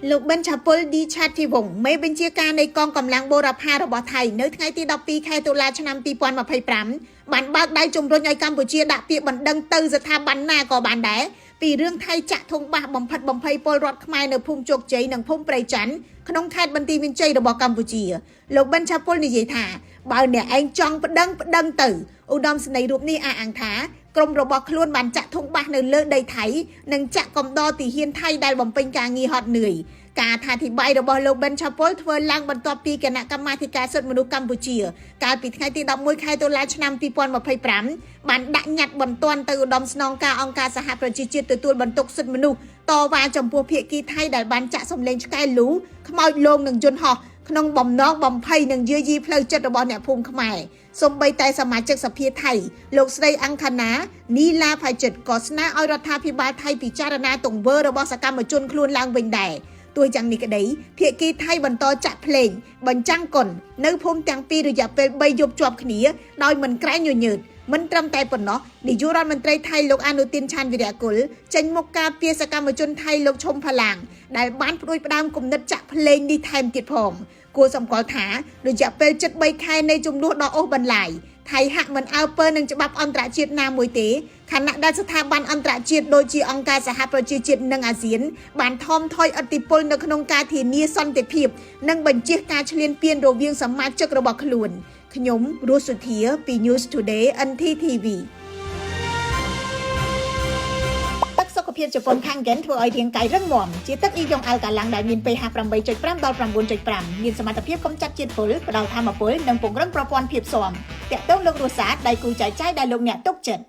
លោកប៊ិនឆាពុលឌីឆាតធីវងមេបញ្ជាការនៃកងកម្លាំងបូរផារបស់ថៃនៅថ្ងៃទី12ខែតុលាឆ្នាំ2025បានបើកដៃជំរុញឲ្យកម្ពុជាដាក់ពាក្យបណ្ដឹងទៅស្ថាប័នណាក៏បានដែរពីរឿងថៃចាក់ធុងបាសបំផិតបំភ័យពលរដ្ឋខ្មែរនៅភូមិជោគជ័យនិងភូមិព្រៃច័ន្ទក្នុងខេត្តបន្ទាយមានជ័យរបស់កម្ពុជាលោកប៊ិនឆាពុលនិយាយថាបើអ្នកឯងចង់ប្តឹងទៅឧត្តមសេនីយ៍រូបនេះអះអាងថាក្រុមរបស់ខ្លួនបានចាក់ធុងបាសនៅលើដីថៃនិងចាក់កំដរទីហ៊ានថៃដែលបំពេញការងារហត់នឿយការអធិប្បាយរបស់លោកប៊ិនឆាពុលធ្វើឡើងបន្ទាប់ពីគណៈកម្មាធិការសិទ្ធិមនុស្សកម្ពុជាកាលពីថ្ងៃទី11ខែតុលាឆ្នាំ2025បានដាក់ញត្តិបន្ទាន់ទៅឧត្តមស្នងការអង្គការសហប្រជាជាតិទទួលបន្ទុកសិទ្ធិមនុស្សតវ៉ាចំពោះភាគីថៃដែលបានចាក់សម្លេងឆ្កែលូខ្មោចលងនិងយន្តហោះក្នុងបំណងបំភ័យនិងយាយីផ្លូវចិត្តរបស់អ្នកភូមិខ្មែរសូម្បីតែសមាជិកសភាថៃលោកស្រីអង្គខាណានីឡាផៃចិត្តក៏ស្នើឲ្យរដ្ឋាភិបាលថៃពិចារណាទង្វើរបស់សកម្មជនខ្លួនឡើងវិញដែរទោះយ៉ាងនេះក្តីភាគីថៃបន្តចាក់ភ្លេងបញ្ចាំងគុណនៅភូមិទាំងពីររយៈពេល3យប់ជាប់គ្នាដោយមិនក្រែងញញើតមិនត្រឹមតែប៉ុណ្ណោះនាយករដ្ឋមន្ត្រីថៃលោកអនុទានឆានវីរៈគុលចេញមកការពារសកម្មជនថៃលោកឈុំផាឡាងដែលបានផ្ដួចផ្ដើមគំនិតចាក់ភ្លេងនេះថែមទៀតផងគួរសម្គាល់ថារយៈពេល73ខែនៃជំនួសដ៏អូសបន្លាយថៃហាក់មិនអើពើនឹងច្បាប់អន្តរជាតិណាមួយទេខណៈដែលស្ថាប័នអន្តរជាតិដូចជាអង្គការសហប្រជាជាតិនិងអាស៊ានបានថមថយឥទ្ធិពលនៅក្នុងការធានាសន្តិភាពនិងបញ្ជៀសការឈ្លានពានរវាងសមាជិករបស់ខ្លួនខ្ញុំរស់សុធាពី News Today NTTV ទឹកសុខភាពជប៉ុនខាងហ្គេនធ្វើឲ្យរាងកាយរឹងមាំជាទឹកអ៊ីយ៉ុងអាល់កាឡាំងដែលមាន pH 8.5 ដល់ 9.5 មានសមត្ថភាពកម្ចាត់ជាតិពុលផ្ដល់ថាមពលនិងពង្រឹងប្រព័ន្ធភាពស៊ាំតាក់ទងលោករស់សាស្ត្រដៃគូចែកចាយដែលលោកអ្នកទុកចិត្ត